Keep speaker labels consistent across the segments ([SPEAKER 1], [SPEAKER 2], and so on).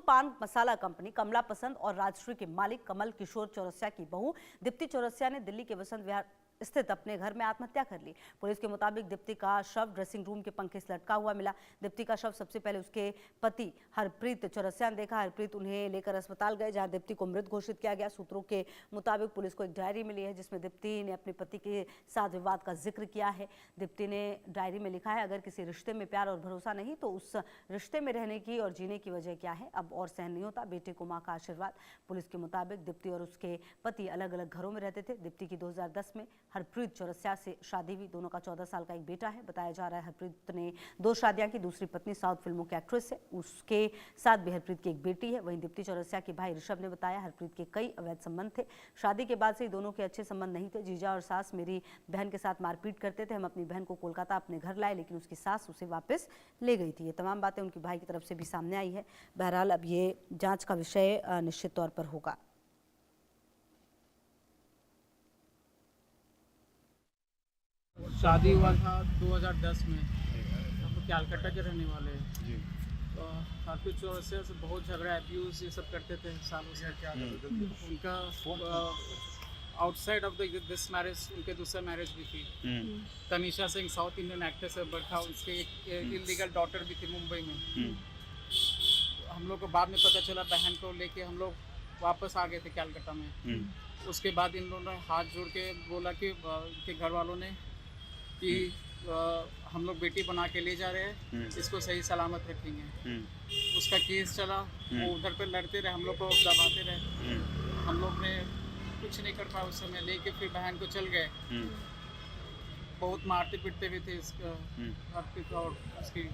[SPEAKER 1] पान मसाला कंपनी कमला पसंद और राजश्री के मालिक कमल किशोर चौरसिया की बहू दीप्ति चौरसिया ने दिल्ली के वसंत विहार स्थित अपने घर में आत्महत्या कर ली। पुलिस के मुताबिक दीप्ति का शव ड्रेसिंग रूम के पंखे से लटका हुआ मिला। दीप्ति का शव सबसे पहले उसके पति हरप्रीत चौरसिया ने देखा। हरप्रीत उन्हें लेकर अस्पताल गए, जहां दीप्ति को मृत घोषित किया गया। सूत्रों के मुताबिक पुलिस को एक डायरी मिली है, जिसमें दीप्ति ने अपने पति के साथ विवाद का जिक्र किया है। दीप्ति ने डायरी में लिखा है, अगर किसी रिश्ते में प्यार और भरोसा नहीं तो उस रिश्ते में रहने की और जीने की वजह क्या है। अब और सहन नहीं होता, बेटे को मां का आशीर्वाद। पुलिस के मुताबिक दीप्ति और उसके पति अलग अलग घरों में रहते थे। दीप्ति की 2010 में हरप्रीत चौरसिया से शादी हुई। दोनों का 14 साल का एक बेटा है। बताया जा रहा है हरप्रीत ने 2 शादियां की। दूसरी पत्नी साउथ फिल्मों की एक्ट्रेस है, उसके साथ भी हरप्रीत की एक बेटी है। वहीं दीप्ति चौरसिया के भाई ऋषभ ने बताया, हरप्रीत के कई अवैध संबंध थे। शादी के बाद से ही दोनों के अच्छे संबंध नहीं थे। जीजा और सास मेरी बहन के साथ मारपीट करते थे। हम अपनी बहन को कोलकाता अपने घर लाए, लेकिन उसकी सास उसे वापस ले गई थी। ये तमाम बातें उनके भाई की तरफ से भी सामने आई है। बहरहाल अब ये जांच का विषय निश्चित तौर पर होगा।
[SPEAKER 2] शादी हुआ था 2010 में। हम लोग कलकत्ता के रहने वाले हैं। तो हरप्रीत चौरसिया से बहुत झगड़ा, अब्यूज़ ये सब करते थे सालों से। उनका आउटसाइड ऑफ दिस मैरिज उनके दूसरा मैरिज भी थी। Tanisha Singh south Indian actress है, बट था उसके एक इलीगल डॉटर भी थी मुंबई में। हम लोग को बाद में पता चला, बहन को लेके हम लोग वापस आ गए थे कलकत्ता में। उसके बाद इन लोगों ने हाथ जोड़ के बोला कि उनके घर वालों ने कि हम लोग बेटी बना के ले जा रहे हैं, इसको सही सलामत रखेंगे। उसका केस चला, वो उधर पे लड़ते रहे, हम लोग को दबाते रहे। हम लोग ने कुछ नहीं कर पाया उस समय, लेके फिर बहन को चल गए। बहुत मारते पीटते भी थे इसका और उसकी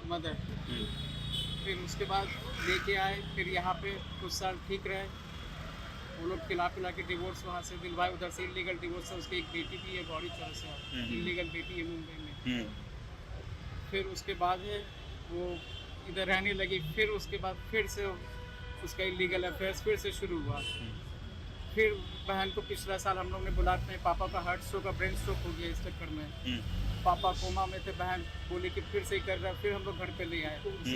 [SPEAKER 2] मदर। फिर उसके बाद लेके आए, फिर यहाँ पे कुछ साल ठीक रहे। वो लोग पिला के डिवोर्स वहाँ से दिलवाए, उधर से इलीगल डिवोर्स है। उसकी एक बेटी भी है, गौरी चौरसिया, इलीगल बेटी है मुंबई में। फिर उसके बाद है वो इधर रहने लगी। फिर उसके बाद फिर से उसका इलीगल अफेयर्स फिर से शुरू हुआ। फिर बहन को पिछला साल हम लोग ने बुला के, पापा का हार्ट स्ट्रोक का ब्रेन स्ट्रोक हो गया, इस चक्कर में पापा कोमा में थे। बहन बोली कि फिर से कर रहा है। फिर हम लोग घर पे ले आए।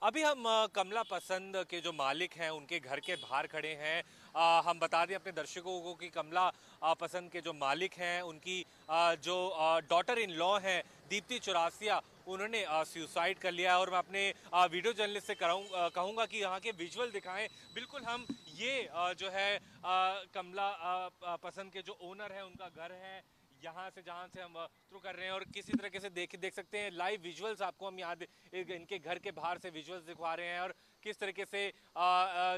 [SPEAKER 3] अभी हम कमला पसंद के जो मालिक हैं उनके घर के बाहर खड़े हैं। हम बता दें अपने दर्शकों को कि कमला पसंद के जो मालिक हैं उनकी जो डॉटर इन लॉ हैं दीप्ति चौरसिया, उन्होंने सुसाइड कर लिया है। और मैं अपने वीडियो जर्नलिस्ट से कहूँगा कि यहाँ के विजुअल दिखाएं। बिल्कुल हम ये जो है कमला पसंद के जो ओनर है उनका घर है, यहाँ से जहाँ से हम थ्रू कर रहे हैं। और किसी तरीके से देख सकते हैं लाइव विजुअल्स आपको हम यहाँ इनके घर के बाहर से विजुअल्स दिखा रहे हैं। और किस तरीके से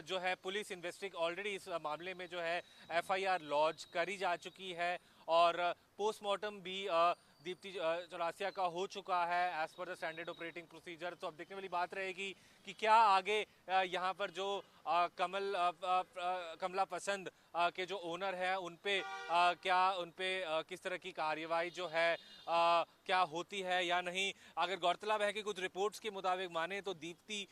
[SPEAKER 3] जो है पुलिस ऑलरेडी इस मामले में जो है FIR लॉन्च करी जा चुकी है और पोस्टमार्टम भी दीप्ति चौरसिया का हो चुका है as per the standard operating procedure. तो अब देखने वाली बात रहेगी कि क्या आगे यहाँ पर जो कमला पसंद के जो ओनर है उन पे किस तरह की कार्यवाही जो है क्या होती है या नहीं। अगर गौरतलब है कि कुछ रिपोर्ट्स के मुताबिक माने तो दीप्ति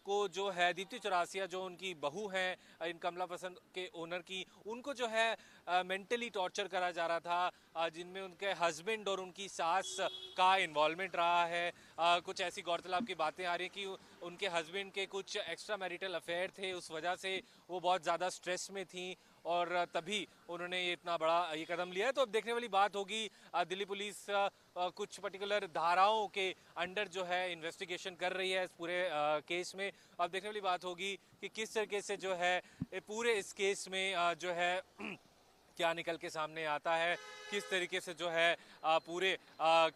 [SPEAKER 3] को जो है दीप्ति चौरसिया जो उनकी बहू हैं इन कमला पसंद के ओनर की, उनको जो है मेंटली टॉर्चर करा जा रहा था, जिनमें उनके हस्बैंड और उनकी सास का इन्वॉल्वमेंट रहा है। कुछ ऐसी गौरतलब की बातें आ रही हैं कि उनके हस्बैंड के कुछ एक्स्ट्रा मैरिटल अफेयर थे, उस वजह से वो बहुत ज़्यादा स्ट्रेस में थी और तभी उन्होंने ये इतना बड़ा ये कदम लिया है। तो अब देखने वाली बात होगी, दिल्ली पुलिस कुछ पर्टिकुलर धाराओं के अंडर जो है इन्वेस्टिगेशन कर रही है इस पूरे केस में। अब देखने वाली बात होगी कि किस तरीके से जो है पूरे इस केस में जो है क्या निकल के सामने आता है, किस तरीके से जो है पूरे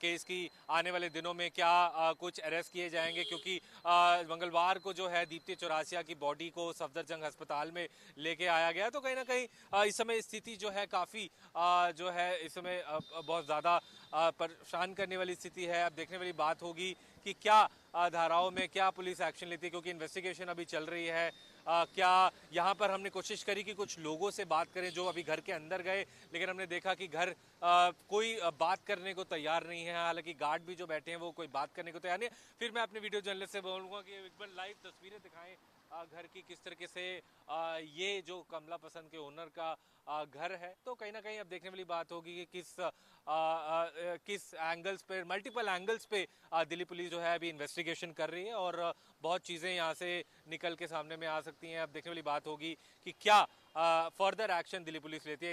[SPEAKER 3] केस की आने वाले दिनों में क्या कुछ अरेस्ट किए जाएंगे। क्योंकि मंगलवार को जो है दीप्ति चौरसिया की बॉडी को सफदरजंग अस्पताल में लेके आया गया। तो कहीं ना कहीं इस समय स्थिति जो है काफ़ी जो है इस समय बहुत ज़्यादा परेशान करने वाली स्थिति है। अब देखने वाली बात होगी कि क्या धाराओं में क्या पुलिस एक्शन लेती है, क्योंकि इन्वेस्टिगेशन अभी चल रही है। क्या यहाँ पर हमने कोशिश करी कि कुछ लोगों से बात करें जो अभी घर के अंदर गए, लेकिन हमने देखा कि घर कोई बात करने को तैयार नहीं है। हालांकि गार्ड भी जो बैठे हैं वो कोई बात करने को तैयार नहीं है। फिर मैं अपने वीडियो जर्नलिस्ट से बोलूँगा कि एक बार लाइव तस्वीरें दिखाएं घर की, किस तरीके से ये जो कमला पसंद के ओनर का घर है। तो कहीं ना कहीं अब देखने वाली बात होगी कि किस एंगल्स पे, मल्टीपल एंगल्स पे दिल्ली पुलिस जो है अभी इन्वेस्टिगेट इन्वेस्टिगेशन कर रही है और बहुत चीज़ें यहाँ से निकल के सामने में आ सकती हैं। अब देखने वाली बात होगी कि क्या फर्दर एक्शन दिल्ली पुलिस लेती है।